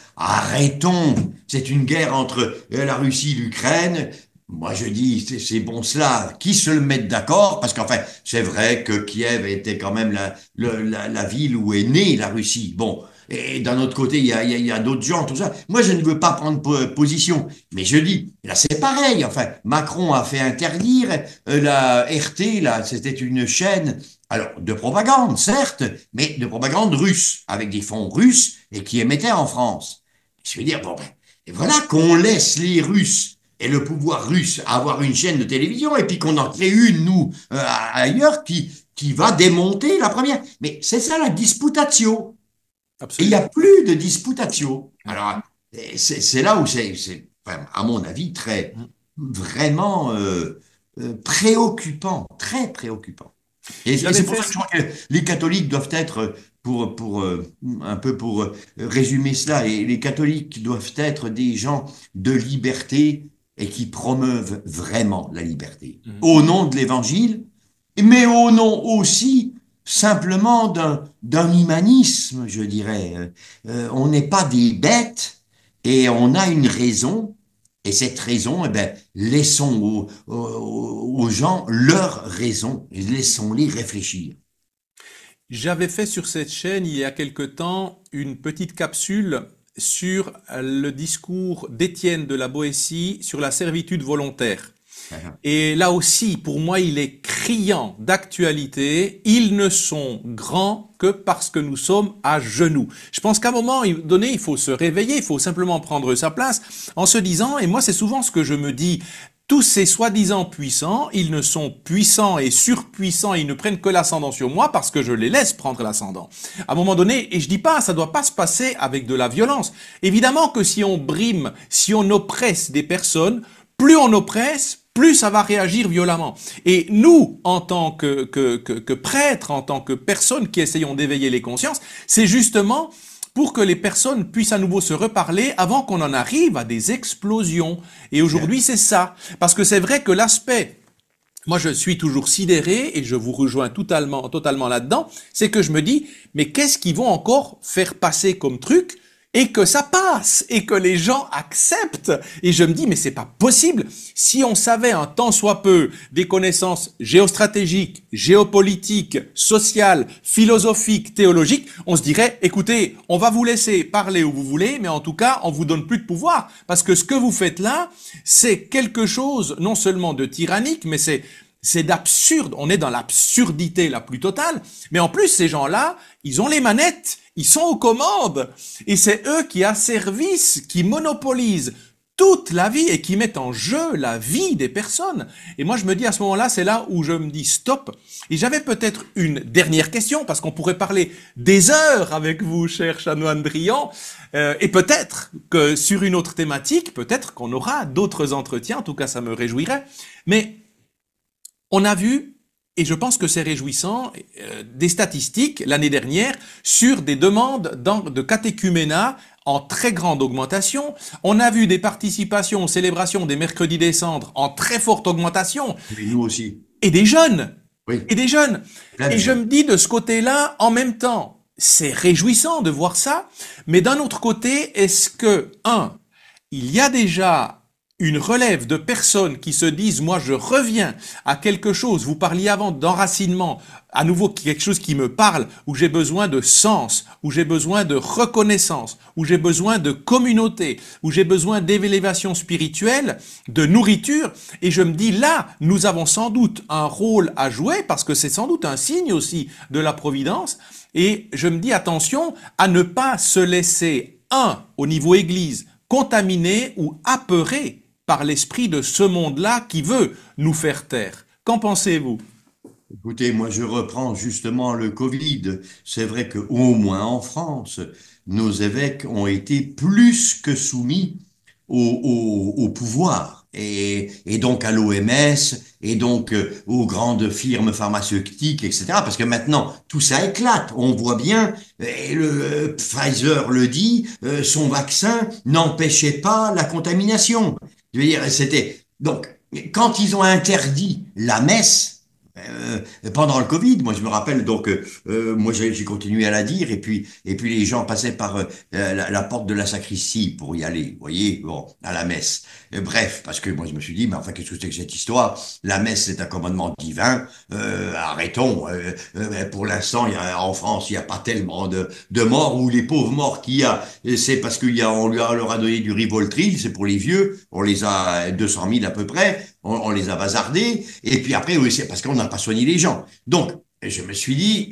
C'est une guerre entre la Russie et l'Ukraine. Moi, je dis, c'est bon cela, qui se le mettent d'accord, parce qu'enfin, c'est vrai que Kiev était quand même la ville où est née la Russie. Bon, et d'un autre côté, il y a d'autres gens, tout ça. Moi, je ne veux pas prendre position, mais je dis, là, c'est pareil. Enfin, Macron a fait interdire la RT, là, c'était une chaîne, alors, de propagande, certes, mais de propagande russe, avec des fonds russes et qui émettaient en France. Je veux dire, bon, et voilà qu'on laisse les Russes et le pouvoir russe avoir une chaîne de télévision et puis qu'on en crée une, nous, ailleurs, qui va démonter la première. Mais c'est ça la disputatio. Et il n'y a Absolument. plus de disputatio. Alors, c'est là où c'est, enfin, à mon avis, vraiment préoccupant, très préoccupant. Et J'avais c'est pour fait, ça que je crois que les catholiques doivent être, un peu pour résumer cela, et les catholiques doivent être des gens de liberté et qui promeuvent vraiment la liberté. Au nom de l'évangile, mais au nom aussi simplement d'un humanisme, je dirais. On n'est pas des bêtes et on a une raison. Et cette raison, eh ben, laissons aux gens leur raison, et laissons-les réfléchir. j'avais fait sur cette chaîne il y a quelque temps une petite capsule sur le discours d'Étienne de la Boétie sur la servitude volontaire. Et là aussi, pour moi, il est criant d'actualité. Ils ne sont grands que parce que nous sommes à genoux. Je pense qu'à un moment donné, il faut se réveiller, il faut simplement prendre sa place en se disant, et moi c'est souvent ce que je me dis, tous ces soi-disant puissants, ils ne sont puissants et surpuissants, ils ne prennent que l'ascendant sur moi parce que je les laisse prendre l'ascendant. À un moment donné, et je dis pas, ça doit pas se passer avec de la violence. Évidemment que si on brime, si on oppresse des personnes, plus on oppresse, plus ça va réagir violemment. Et nous, en tant que prêtres, en tant que personnes qui essayons d'éveiller les consciences, c'est justement pour que les personnes puissent à nouveau se reparler avant qu'on en arrive à des explosions. Et aujourd'hui, c'est ça. Parce que c'est vrai que l'aspect, moi je suis toujours sidéré et je vous rejoins totalement là-dedans, c'est que je me dis, mais qu'est-ce qu'ils vont encore faire passer comme truc et que ça passe et que les gens acceptent. Et je me dis, mais c'est pas possible. Si on savait un tant soit peu des connaissances géostratégiques, géopolitiques, sociales, philosophiques, théologiques, on se dirait, écoutez, on va vous laisser parler où vous voulez, mais en tout cas, on vous donne plus de pouvoir. Parce que ce que vous faites là, c'est quelque chose non seulement de tyrannique, mais c'est d'absurde. On est dans l'absurdité la plus totale. Mais en plus, ces gens-là, ils ont les manettes. Ils sont aux commandes. Et c'est eux qui asservissent, qui monopolisent toute la vie et qui mettent en jeu la vie des personnes. Et moi, je me dis à ce moment-là, c'est là où je me dis stop. Et j'avais peut-être une dernière question, parce qu'on pourrait parler des heures avec vous, cher Chanoine Briand. Et peut-être que sur une autre thématique, peut-être qu'on aura d'autres entretiens. En tout cas, ça me réjouirait. Mais on a vu, et je pense que c'est réjouissant, des statistiques l'année dernière sur des demandes de catéchuménat en très grande augmentation. On a vu des participations aux célébrations des mercredis des cendres en très forte augmentation. Et nous aussi. Et des jeunes. Oui, Et des jeunes. plein de Et je gens. me dis de ce côté-là, en même temps, c'est réjouissant de voir ça, mais d'un autre côté, est-ce que, il y a déjà une relève de personnes qui se disent, moi je reviens à quelque chose, vous parliez avant d'enracinement, à nouveau quelque chose qui me parle, où j'ai besoin de sens, où j'ai besoin de reconnaissance, où j'ai besoin de communauté, où j'ai besoin d'élévation spirituelle, de nourriture, et je me dis là, nous avons sans doute un rôle à jouer, parce que c'est sans doute un signe aussi de la providence, et je me dis attention à ne pas se laisser, au niveau église, contaminer ou apeurer par l'esprit de ce monde-là qui veut nous faire taire. Qu'en pensez-vous? Écoutez, moi je reprends justement le Covid. C'est vrai que au moins en France, nos évêques ont été plus que soumis au pouvoir et donc à l'OMS et donc aux grandes firmes pharmaceutiques, etc. Parce que maintenant tout ça éclate. On voit bien, et Pfizer le dit, son vaccin n'empêchait pas la contamination. Je veux dire, c'était donc quand ils ont interdit la messe. Pendant le Covid, moi je me rappelle donc, moi j'ai continué à la dire et puis les gens passaient par la porte de la sacristie pour y aller, vous voyez, bon, à la messe. Bref, parce que moi je me suis dit, mais enfin qu'est-ce que c'est que cette histoire? La messe c'est un commandement divin, arrêtons. Pour l'instant, en France, il n'y a pas tellement de morts ou les pauvres morts qu'il y a, c'est parce leur a donné du Rivotril, c'est pour les vieux, on les a 200 000 à peu près, on les a bazardés. Et puis après, oui, c'est parce qu'on n'a pas soigné les gens. Donc, je me suis dit,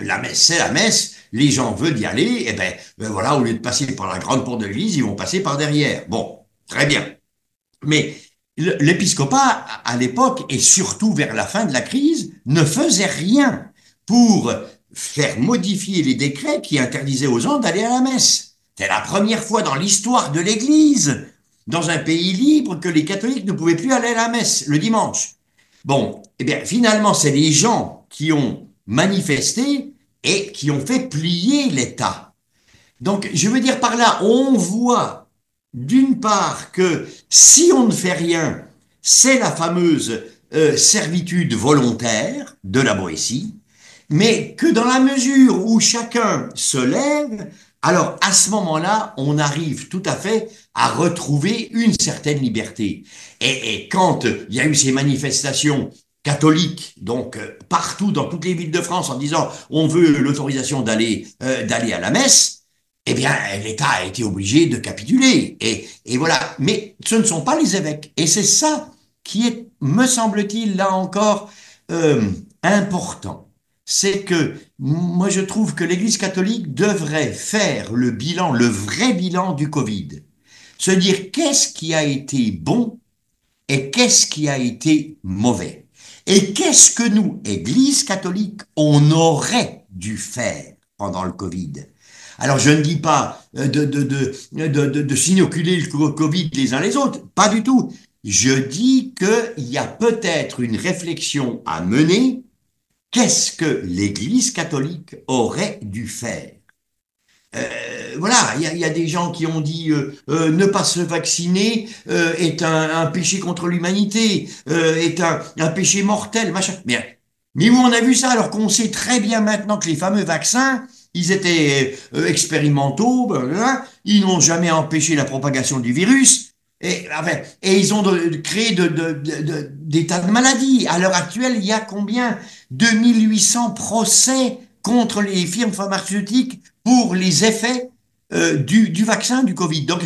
la messe, c'est la messe. Les gens veulent y aller. Et ben voilà, au lieu de passer par la grande porte de l'église, ils vont passer par derrière. Bon, très bien. Mais l'épiscopat, à l'époque, et surtout vers la fin de la crise, ne faisait rien pour faire modifier les décrets qui interdisaient aux gens d'aller à la messe. C'est la première fois dans l'histoire de l'Église, dans un pays libre, que les catholiques ne pouvaient plus aller à la messe le dimanche. Bon, eh bien, finalement, c'est les gens qui ont manifesté et qui ont fait plier l'État. Donc, je veux dire par là, on voit d'une part que si on ne fait rien, c'est la fameuse servitude volontaire de la Boétie, mais que dans la mesure où chacun se lève, alors à ce moment-là, on arrive tout à fait à retrouver une certaine liberté. Et quand il y a eu ces manifestations catholiques, donc partout dans toutes les villes de France, en disant on veut l'autorisation d'aller à la messe, eh bien l'État a été obligé de capituler. Et voilà. Mais ce ne sont pas les évêques. Et c'est ça qui est, me semble-t-il, là encore important. C'est que moi je trouve que l'Église catholique devrait faire le bilan, le vrai bilan du Covid. Se dire qu'est-ce qui a été bon et qu'est-ce qui a été mauvais. Et qu'est-ce que nous, Église catholique, on aurait dû faire pendant le Covid. Alors je ne dis pas de s'inoculer le Covid les uns les autres, pas du tout. Je dis qu'il y a peut-être une réflexion à mener. Qu'est-ce que l'Église catholique aurait dû faire? Voilà, il y a des gens qui ont dit ne pas se vacciner est un péché contre l'humanité, est un péché mortel, machin. Mais où on a vu ça alors qu'on sait très bien maintenant que les fameux vaccins, ils étaient expérimentaux, ils n'ont jamais empêché la propagation du virus. Et ils ont créé des tas de maladies. À l'heure actuelle, il y a combien? 2800 procès contre les firmes pharmaceutiques pour les effets du vaccin du Covid. Donc,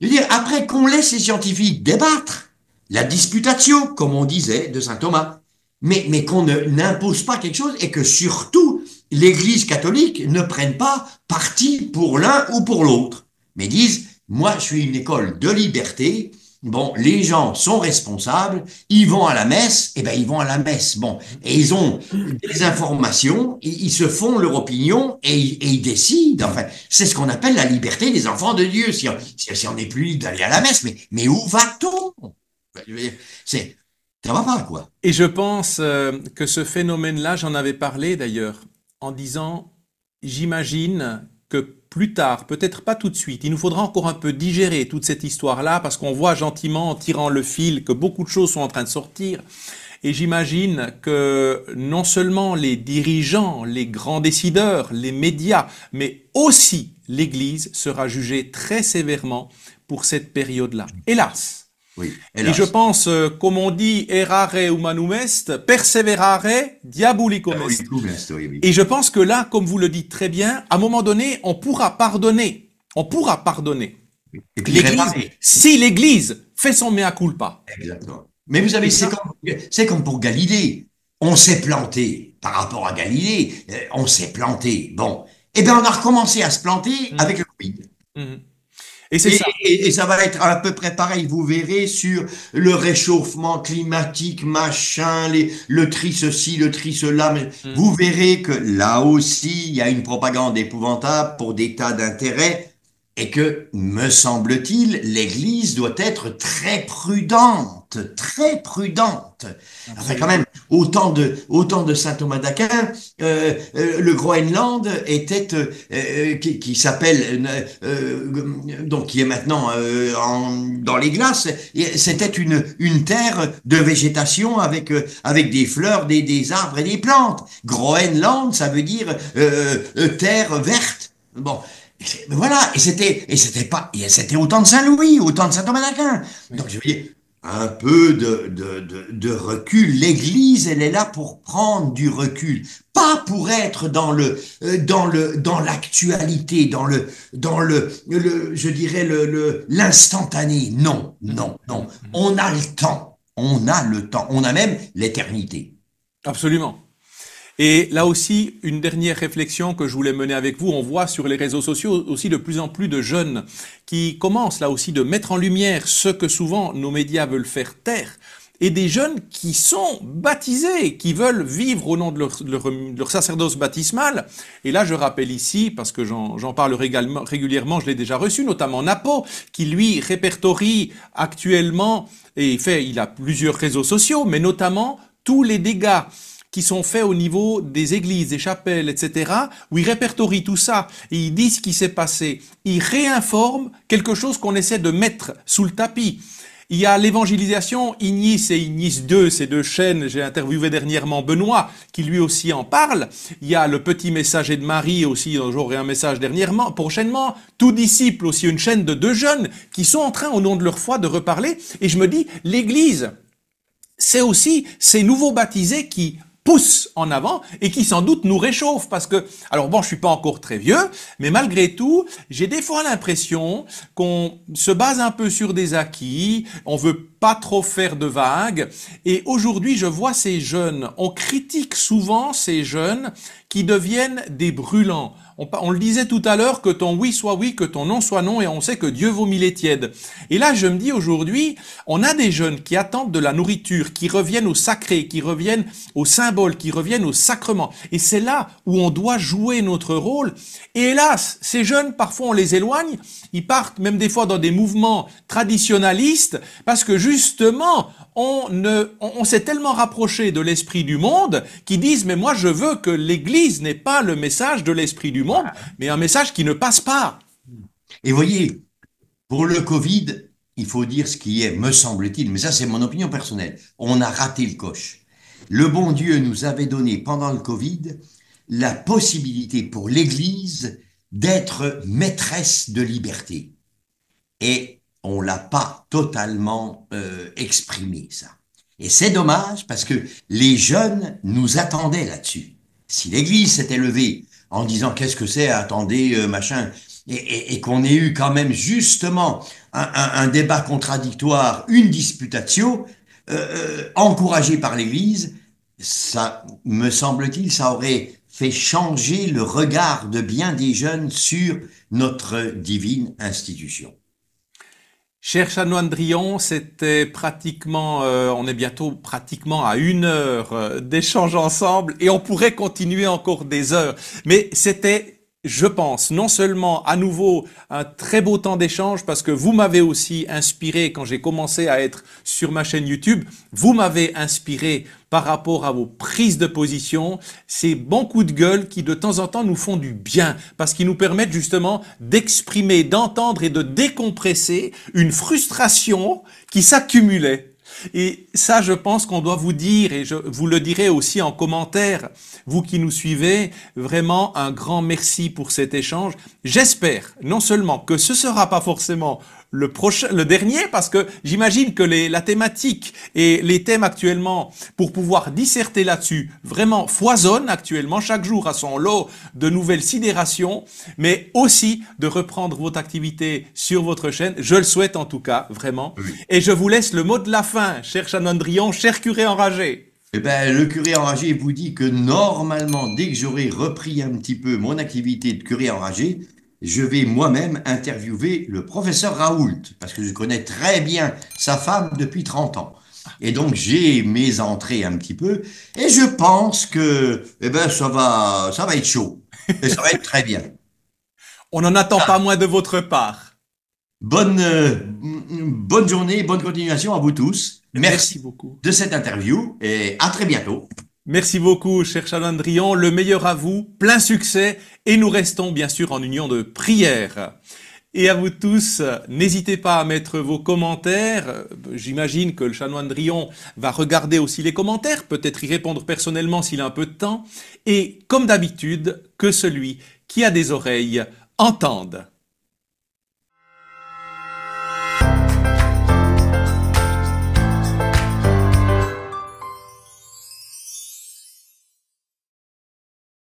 je veux dire, après qu'on laisse les scientifiques débattre, la disputatio, comme on disait de saint Thomas, mais qu'on n'impose pas quelque chose et que surtout l'Église catholique ne prenne pas parti pour l'un ou pour l'autre, mais dise moi, je suis une école de liberté. Bon, les gens sont responsables, ils vont à la messe, eh ben ils vont à la messe. Bon, et ils ont des informations, ils se font leur opinion et ils décident. Enfin, c'est ce qu'on appelle la liberté des enfants de Dieu. Si on n'est plus libre d'aller à la messe, mais où va-t-on? Ça va pas, quoi. Et je pense que ce phénomène-là, j'en avais parlé d'ailleurs, en disant, j'imagine que plus tard, peut-être pas tout de suite, il nous faudra encore un peu digérer toute cette histoire-là, parce qu'on voit gentiment, en tirant le fil, que beaucoup de choses sont en train de sortir. Et j'imagine que non seulement les dirigeants, les grands décideurs, les médias, mais aussi l'Église sera jugée très sévèrement pour cette période-là. Hélas. Oui, et je pense, comme on dit, errare humanum est, perseverare diabolicum est. Et je pense que là, comme vous le dites très bien, à un moment donné, on pourra pardonner. On pourra pardonner. Et puis l'Église, si l'Église fait son mea culpa. Exactement. Mais vous savez, c'est comme pour Galilée. On s'est planté par rapport à Galilée. On s'est planté. Bon. Eh bien, on a recommencé à se planter avec le Covid. Et c'est ça. Et ça va être à peu près pareil, vous verrez, sur le réchauffement climatique, machin, le tri ceci, le tri cela. Vous verrez que là aussi, il y a une propagande épouvantable pour des tas d'intérêts et que, me semble-t-il, l'Église doit être très prudente, très prudente. Enfin, quand même, au temps de saint Thomas d'Aquin, le Groenland était, qui s'appelle, donc qui est maintenant dans les glaces, c'était une terre de végétation avec des fleurs, des arbres et des plantes. Groenland, ça veut dire terre verte. Bon. Voilà, et c'était au temps de Saint-Louis, au temps de saint Thomas d'Aquin. Donc je veux dire, un peu de recul. L'Église, elle est là pour prendre du recul, pas pour être dans l'actualité, je dirais l'instantané. Non, non, non. On a le temps. On a le temps. On a même l'éternité. Absolument. Et là aussi, une dernière réflexion que je voulais mener avec vous, on voit sur les réseaux sociaux aussi de plus en plus de jeunes qui commencent là aussi de mettre en lumière ce que souvent nos médias veulent faire taire. et des jeunes qui sont baptisés, qui veulent vivre au nom de leur sacerdoce baptismal. Et là, je rappelle ici, parce que j'en parle régulièrement, je l'ai déjà reçu, notamment Napo, qui lui répertorie actuellement, et il a plusieurs réseaux sociaux, mais notamment tous les dégâts qui sont faits au niveau des églises, des chapelles, etc., où il répertorie tout ça, et il dit ce qui s'est passé. Il réinforme quelque chose qu'on essaie de mettre sous le tapis. Il y a l'évangélisation Ignis et Ignis 2, ces deux chaînes, j'ai interviewé dernièrement Benoît, qui lui aussi en parle. Il y a le petit messager de Marie aussi, j'aurai un message prochainement. Tout disciple aussi, une chaîne de deux jeunes qui sont en train, au nom de leur foi, de reparler. Et je me dis, l'Église, c'est aussi ces nouveaux baptisés qui pousse en avant et qui sans doute nous réchauffe parce que, alors bon, je suis pas encore très vieux, mais malgré tout, j'ai des fois l'impression qu'on se base un peu sur des acquis, on veut pas trop faire de vagues, et aujourd'hui je vois ces jeunes, on critique souvent ces jeunes qui deviennent des brûlants. On le disait tout à l'heure, que ton oui soit oui, que ton non soit non, et on sait que Dieu vaut mille et tiède. Et là, je me dis aujourd'hui, on a des jeunes qui attendent de la nourriture, qui reviennent au sacré, qui reviennent au symbole, qui reviennent au sacrement. Et c'est là où on doit jouer notre rôle. Et hélas, ces jeunes, parfois on les éloigne, ils partent même des fois dans des mouvements traditionnalistes, parce que justement, on s'est tellement rapproché de l'esprit du monde qu'ils disent, mais moi je veux que l'Église n'ait pas le message de l'esprit du monde, mais un message qui ne passe pas. Et voyez, pour le Covid, il faut dire ce qui est, me semble-t-il, mais ça c'est mon opinion personnelle, on a raté le coche. Le bon Dieu nous avait donné pendant le Covid la possibilité pour l'Église d'être maîtresse de liberté. Et on l'a pas totalement exprimé, ça. Et c'est dommage parce que les jeunes nous attendaient là-dessus. Si l'Église s'était levée en disant qu'est-ce que c'est, attendez, machin, et qu'on ait eu quand même justement un débat contradictoire, une disputatio, encouragée par l'Église, ça, me semble-t-il, ça aurait fait changer le regard de bien des jeunes sur notre divine institution. Cher chanoine Drillon, c'était pratiquement, on est bientôt pratiquement à 1 heure d'échange ensemble et on pourrait continuer encore des heures. Mais c'était, je pense, non seulement à nouveau un très beau temps d'échange parce que vous m'avez aussi inspiré quand j'ai commencé à être sur ma chaîne YouTube, vous m'avez inspiré par rapport à vos prises de position, ces bons coups de gueule qui de temps en temps nous font du bien parce qu'ils nous permettent justement d'exprimer, d'entendre et de décompresser une frustration qui s'accumulait. Et ça, je pense qu'on doit vous dire, et je vous le dirai aussi en commentaire, vous qui nous suivez, vraiment un grand merci pour cet échange. J'espère non seulement que ce sera pas forcément le dernier, parce que j'imagine que la thématique et les thèmes actuellement, pour pouvoir disserter là-dessus, vraiment foisonnent actuellement, chaque jour à son lot de nouvelles sidérations, mais aussi de reprendre votre activité sur votre chaîne. Je le souhaite en tout cas, vraiment. Oui. Et je vous laisse le mot de la fin, cher chanoine Drillon, cher curé enragé. Eh ben, le curé enragé vous dit que normalement, dès que j'aurai repris un petit peu mon activité de curé enragé, je vais moi-même interviewer le professeur Raoult, parce que je connais très bien sa femme depuis 30 ans. Et donc, j'ai mes entrées un petit peu, et je pense que, eh ben, ça va être chaud. Et ça va être très bien. On n'en attend pas moins de votre part. Bonne journée, bonne continuation à vous tous. Merci beaucoup de cette interview, et à très bientôt. Merci beaucoup, cher chanoine Drillon. Le meilleur à vous, plein succès, et nous restons bien sûr en union de prière. Et à vous tous, n'hésitez pas à mettre vos commentaires. J'imagine que le chanoine Drillon va regarder aussi les commentaires, peut-être y répondre personnellement s'il a un peu de temps. Et comme d'habitude, que celui qui a des oreilles entende.